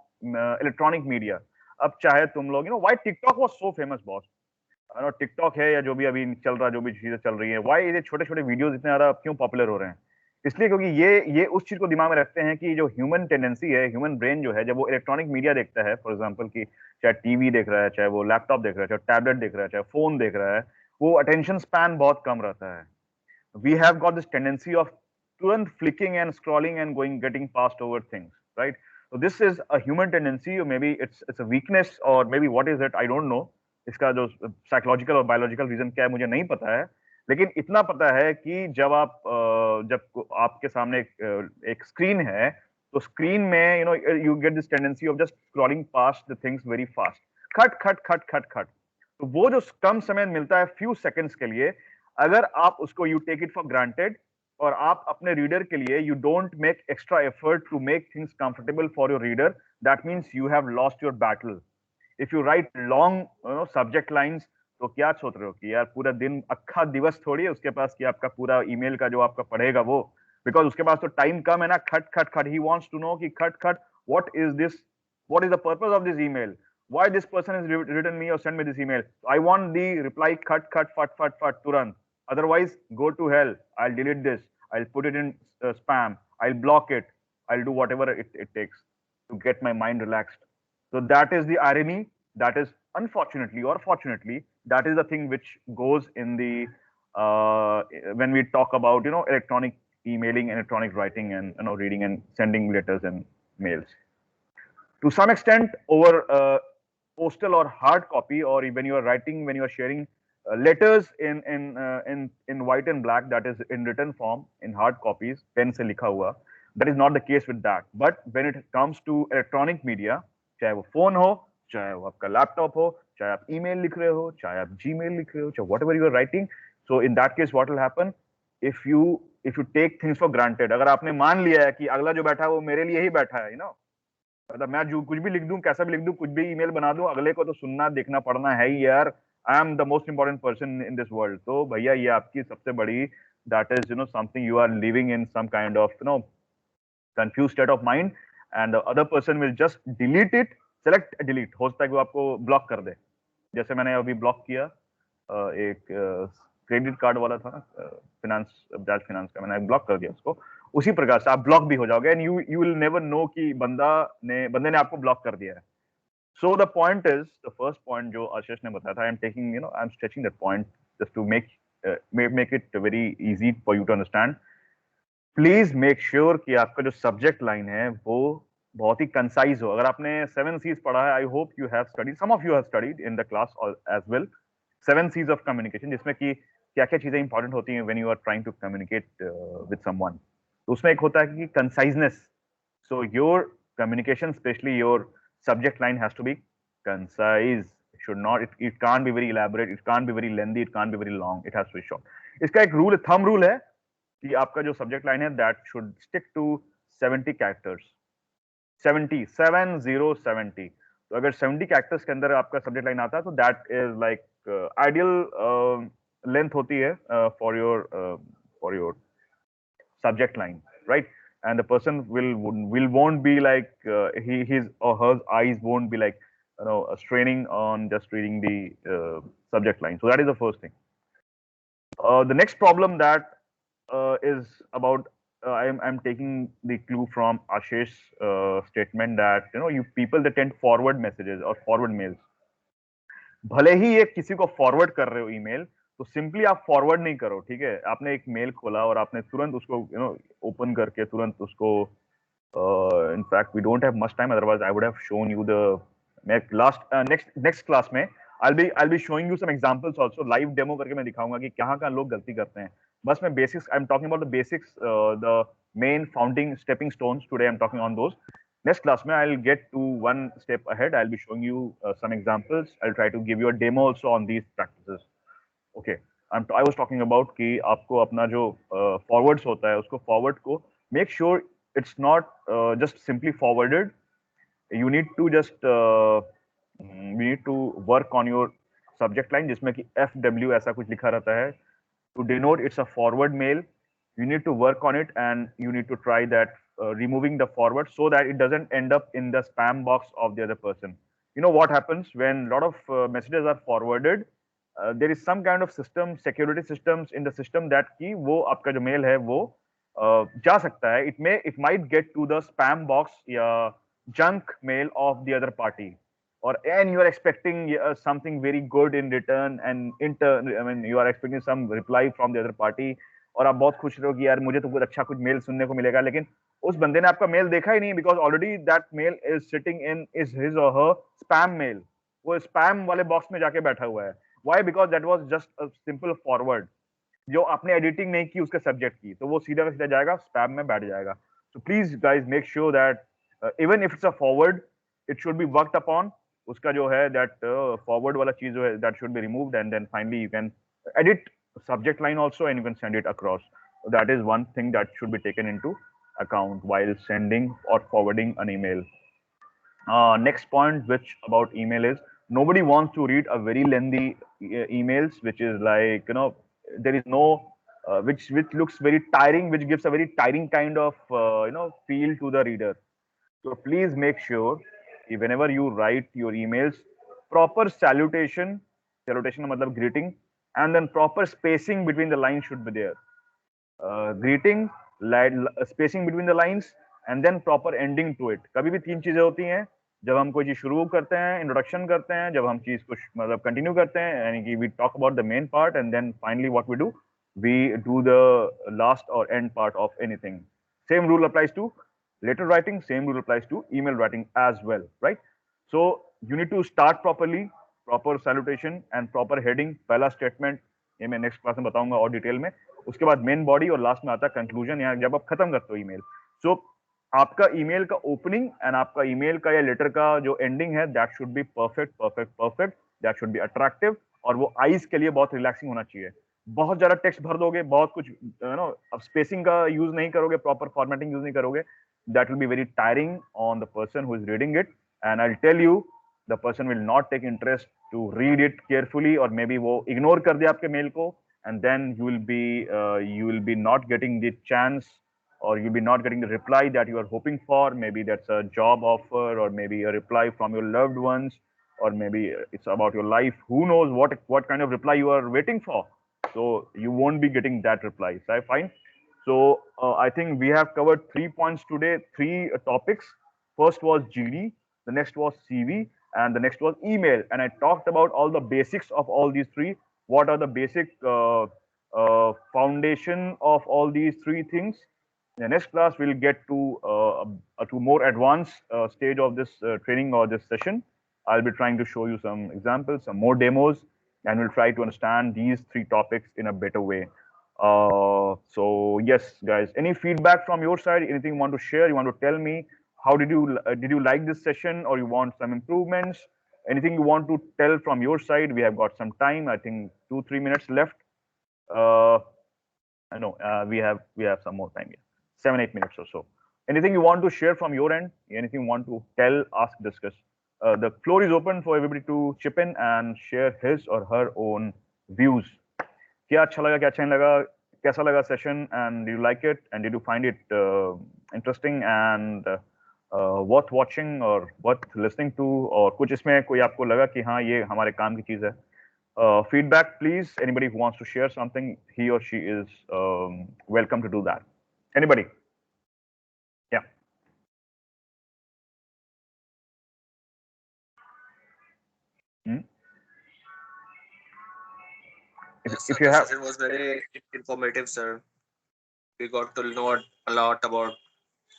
A: electronic media, अब चाहे तुम लोग why TikTok was so famous, boss? TikTok है या जो भी अभी चल रहा, जो भी चीजें चल रही है, वाई ये छोटे छोटे वीडियोस इतने ज्यादा क्यों पॉपुलर हो रहे हैं? इसलिए क्योंकि ये उस चीज को दिमाग में रखते हैं कि जो ह्यूमन टेंडेंसी है, ह्यूमन ब्रेन जो है, जब वो इलेक्ट्रॉनिक मीडिया देखता है, फॉर एग्जांपल कि चाहे टीवी देख रहा है, चाहे वो लैपटॉप देख रहा है, चाहे टैबलेट देख रहा है, चाहे फोन देख रहा है, वो अटेंशन स्पैन बहुत कम रहता है. We have got this tendency of turn flicking and scrolling and getting passed over things, right? So this is a human tendency, or maybe it's a weakness, or maybe what is it? I don't know. इसका जो psychological और biological reason क्या है मुझे नहीं पता है, लेकिन इतना पता है कि जब आपके सामने एक स्क्रीन है, तो स्क्रीन में you get this tendency of just scrolling past the things very fast. खट खट खट खट खट. तो वो जो कम समय मिलता है few seconds के लिए, अगर आप उसको you take it for granted और आप अपने रीडर के लिए you don't make extra effort to make things comfortable for your reader, that means you have lost your battle. If you write long subject lines, तो क्या सोच रहे हो कि यार पूरा दिन अक्खा दिवस थोड़ी है उसके पास कि आपका पूरा ईमेल का जो आपका पढ़ेगा वो, बिकॉज उसके पास तो टाइम कम है ना. खट खट खट, ही वांट्स टू नो कि खट खट what is this, what is the purpose of this email, why this person has written me or sent me this email. I want the reply khat khat fat fat fat turant. Otherwise, go to hell. I'll delete this. I'll put it in spam. I'll block it. I'll do whatever it takes to get my mind relaxed. So that is the irony. That is unfortunately or fortunately, that is the thing which goes in the when we talk about electronic emailing, electronic writing, and reading and sending letters and mails. To some extent, over postal or hard copy, or when you are writing, when you are sharing letters in white and black, that is in written form, in hard copies, pen se likha hua, that is not the case with that. But when it comes to electronic media, चाहे वो phone हो, चाहे वो आपका laptop हो, चाहे आप email लिख रहे हो, चाहे आप जीमेल लिख रहे हो, चाहे whatever you are writing, so in that case what will happen, if you take things for granted, अगर आपने मान लिया है कि अगला जो बैठा है वो मेरे लिए ही बैठा है, मतलब मैं जो कुछ भी लिख दूं, कैसा भी लिख दूं, कुछ भी ईमेल बना दूं, अगले को तो सुनना देखना पड़ना है ही यार. I am the most important person in this world. तो भैया ये आपकी सबसे बड़ी, that is something you are living in some kind of confuse state of mind, and the other person will just delete it. Select delete, हो सकता है कि वो आपको ब्लॉक कर दे, जैसे मैंने अभी ब्लॉक किया एक क्रेडिट कार्ड वाला था ना, फिनांस, बजाज फिनांस का, मैंने ब्लॉक कर दिया उसको. उसी प्रकार से आप ब्लॉक भी हो जाओगे, and you will never know कि बंदे ने आपको ब्लॉक कर दिया है. So the point is, the first point जो आशीष ने बताया था, I am stretching that point just to make it very easy for you to understand. Please make sure कि आपका जो सब्जेक्ट लाइन है वो बहुत ही कंसाइज हो. अगर आपने 7 C's पढ़ा है, I hope you have studied, some of you have studied in the class as well, 7 C's of communication, जिसमें कि क्या क्या चीजें इंपॉर्टेंट होती हैं when you are trying to communicate with someone. तो उसमें एक होता है कि conciseness. So your communication, specially your subject line, has to be concise. It should not, it can't be very elaborate, it can't be very lengthy, it can't be very long, it has to be short. इसका एक rule, thumb rule है कि आपका जो subject line है, that should stick to 70 characters. 70. तो अगर 70 characters के अंदर आपका सब्जेक्ट लाइन आता है, तो that is like ideal length होती है for your subject line, right? And the person won't be like his or her eyes won't be like straining on just reading the subject line. So that is the first thing. The next problem that is about I'm taking the clue from Ashish's statement that you people that tend forward messages or forward mails. भले ही एक किसी को forward कर रहे हो email तो simply आप forward नहीं करो, ठीक है? आपने एक मेल खोला और आपने तुरंत उसको ओपन करके तुरंत उसको in fact we don't have much time, otherwise I would have shown you the next class में I'll be showing you some examples also, live demo करके मैं दिखाऊंगा कि कहाँ लोग गलती करते हैं. बस मैं basics I'm talking about the basics, the main founding stepping stones. Today I'm talking on those. Next class में I'll get to one step ahead. I'll be showing you some examples. I'll try to give you a demo also on these practices. Okay. I was talking about कि आपको अपना जो forwards होता है उसको forward को make sure it's not just simply forwarded. You need to just you need to work on your subject line जिसमें कि FW ऐसा कुछ लिखा रहता है. To denote it's a forward mail, you need to work on it and you need to try that removing the forward so that it doesn't end up in the spam box of the other person. You know what happens when a lot of messages are forwarded? There is some kind of system, security systems in the system that कि वो आपका जो mail है वो जा सकता है. It might get to the spam box या junk mail of the other party. And you are expecting something very good in return, and I mean you are expecting some reply from the other party, और आप बहुत खुश रहो कि यार मुझे तो कुछ अच्छा कुछ मेल सुनने को मिलेगा, लेकिन उस बंदे ने आपका मेल देखा ही नहीं because already that mail is sitting in his or her spam mail. वो spam वाले बॉक्स में जाके बैठा हुआ है. Why? Because that was just a simple forward. जो आपने एडिटिंग नहीं की उसके सब्जेक्ट की, तो वो सीधा का सीधा जाएगा स्पैम में बैठ जाएगा. So please guys make sure that even if it's a forward, it should be worked upon. उसका जो है that forward वाला चीज जो है that should be removed, and then finally you can edit subject line also and you can send it across. So that is one thing that should be taken into account while sending or forwarding an email. Next point which about email is nobody wants to read a very lengthy emails which is like there is no which looks very tiring, which gives a very tiring kind of feel to the reader. So please make sure whenever you write your emails, proper salutation का मतलब greeting, and then proper spacing between the lines should be there. Greeting, spacing between the lines, and then proper ending to it. कभी भी तीन चीजें होती हैं जब हम कोई चीज शुरू करते हैं, इंट्रोडक्शन करते हैं, जब हम चीज को मतलब कंटिन्यू करते हैं, यानी कि we talk about the main part and then finally what we do the last or end part of anything. Same rule applies to letter writing, same rule applies to email writing as well, right? So you need to start properly, proper salutation and proper heading. पहला statement ये मैं next class में बताऊंगा और detail में. उसके बाद main body और लास्ट में आता है कंक्लूजन, या जब आप खत्म करते हो ईमेल. सो आपका ईमेल का ओपनिंग एंड आपका ईमेल का या लेटर का जो एंडिंग है that should be perfect perfect perfect, that should be attractive, और वो आईज के लिए बहुत रिलैक्सिंग होना चाहिए. बहुत ज्यादा टेक्स्ट भर दोगे, बहुत कुछ अब स्पेसिंग का यूज नहीं करोगे, प्रॉपर फॉर्मेटिंग यूज नहीं करोगे, that will be very tiring on the person who is reading it, and I will tell you the person will not take interest to read it carefully, और may be वो ignore कर दे आपके mail को, and then you will be not getting the chance, or you'll be not getting the reply that you are hoping for. Maybe that's a job offer, or maybe a reply from your loved ones, or maybe it's about your life. Who knows what kind of reply you are waiting for. So you won't be getting that reply. So I find. So I think we have covered 3 points today, 3 topics. First was GD, the next was CV, and the next was email, and I talked about all the basics of all these 3. What are the basic foundation of all these 3 things. In the next class, we'll get to more advanced stage of this training or this session. I'll be trying to show you some examples, some more demos, and we'll try to understand these 3 topics in a better way. So yes, guys, any feedback from your side? Anything you want to share? You want to tell me? How did you like this session, or you want some improvements? Anything you want to tell from your side? We have got some time. I think 2-3 minutes left. I know we have some more time here, 7-8 minutes or so. Anything you want to share from your end? Anything you want to tell, ask, discuss? The floor is open for everybody to chip in and share his or her own views. क्या अच्छा लगा, क्या अच्छा नहीं लगा, कैसा लगा session, and did you like it, and did you find it interesting and worth watching or worth listening to, और कुछ इसमें कोई आपको लगा कि हाँ ये हमारे काम की चीज है. feedback, please. Anybody who wants to share something, he or she is welcome to do that. Anybody? Yeah.
B: Yes,
A: If
B: sir,
A: you
B: the
A: have,
B: session was very informative, sir. We got to know a lot about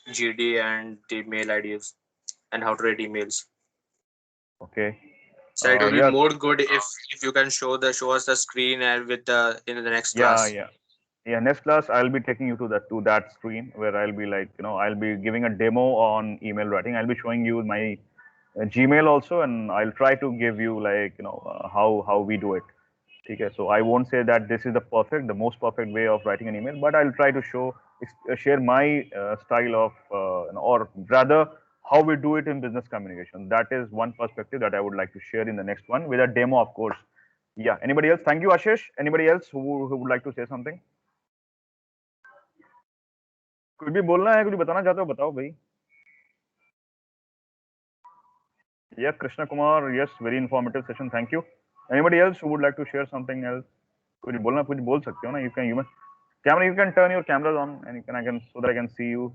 B: GD and the mail IDs and how to read emails.
A: okay.
B: So it will be
A: Yeah,
B: more good if you can show us the screen and with the in the next
A: yeah,
B: class.
A: yeah. Yeah, next class I'll be taking you to that screen where I'll be like, I'll be giving a demo on email writing. I'll be showing you my Gmail also, and I'll try to give you like, how we do it. Okay, so I won't say that this is the most perfect way of writing an email, but I'll try to share my style of, or rather, how we do it in business communication. That is one perspective that I would like to share in the next one with a demo, of course. Yeah. Anybody else? Thank you, Ashish. Anybody else who would like to say something? कुछ भी बोलना है, कुछ बताना चाहते हो, बताओ भाई. Yeah, Krishna Kumar. Yes, very informative session. Thank you. Anybody else who would like to share something else? कुछ बोलना, कुछ बोल सकते हो ना. You can turn your cameras on, and I can so that I can see you,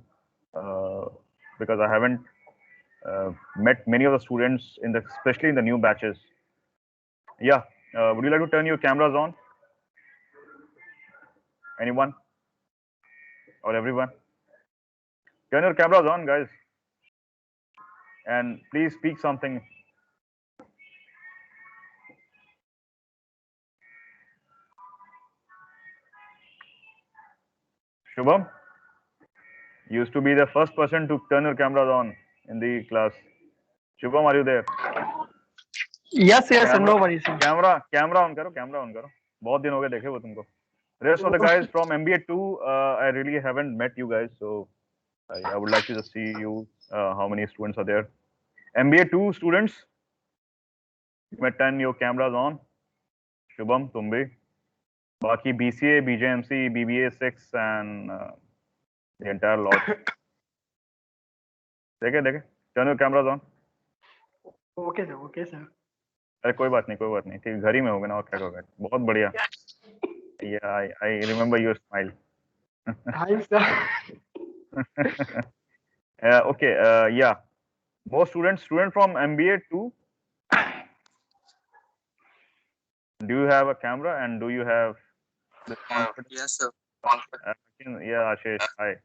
A: because I haven't met many of the students especially in the new batches. Yeah, would you like to turn your cameras on? Anyone or everyone? Turn your cameras on, guys, and please speak something. Shubham, you used to be the first person to turn your cameras on in the class. Shubham, are you there?
C: Yes, sir.
A: Camera,
C: No worries, sir.
A: camera on करो, camera on करो. बहुत दिन हो गए देखे वो तुमको. Rest of the guys from MBA 2, I really haven't met you guys, so I would like to just see you. How many students are there? MBA 2 students. You may turn your cameras on. Shubham, तुम भी. बाकी BCA, BJMC, BBA 6 and the entire lot. देखे. Turn your cameras on.
C: Okay, sir. Okay, sir.
A: अरे कोई बात नहीं. ठीक, घर ही में होगा ना, और क्या करोगे. बहुत बढ़िया. Yeah, I remember your smile.
C: Hi, sir.
A: Okay, yeah. More student from MBA 2. Do you have a camera and do you have the confidence?
B: Yes, sir.
A: Yeah, Ashish, hi.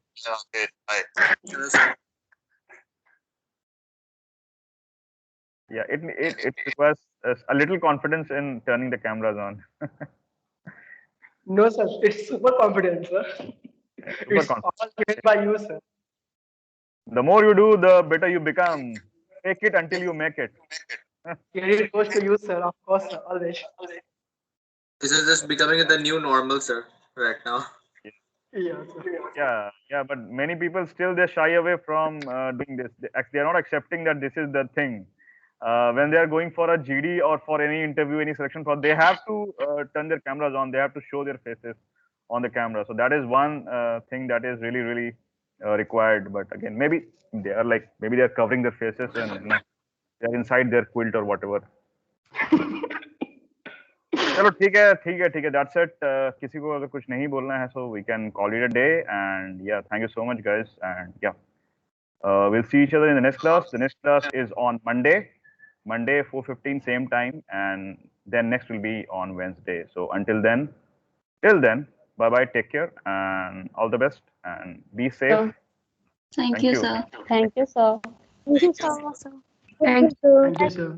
B: Hello, sir.
A: Yeah, it requires a little confidence in turning the cameras on.
C: No, sir. It's super confident, sir.
A: Super
C: It's
A: confident.
C: all given by you, sir.
A: The more you do, the better you become. Take it until you make it.
C: Credit goes to you, sir. Of course, sir. Always.
B: This is just becoming the new normal, sir, right now.
C: Yeah, sir.
A: Yeah, but many people still they shy away from doing this. They are not accepting that this is the thing. When they are going for a GD or for any interview, any selection for, they have to turn their cameras on. They have to show their faces on the camera. So that is one thing that is really required. But again, maybe they are covering their faces and they are inside their quilt or whatever. चलो ठीक है. That's it. किसी को अगर कुछ नहीं बोलना है, so we can call it a day. And yeah, thank you so much, guys. And yeah, we'll see each other in the next class. The next class is on Monday 4:15 same time, and then next will be on Wednesday. So till then, bye bye. Take care and all the best and be safe.
D: Thank you, sir.
E: Thank you, sir.
D: Thank you, sir.
E: Thank you, sir.
C: Thank you, sir.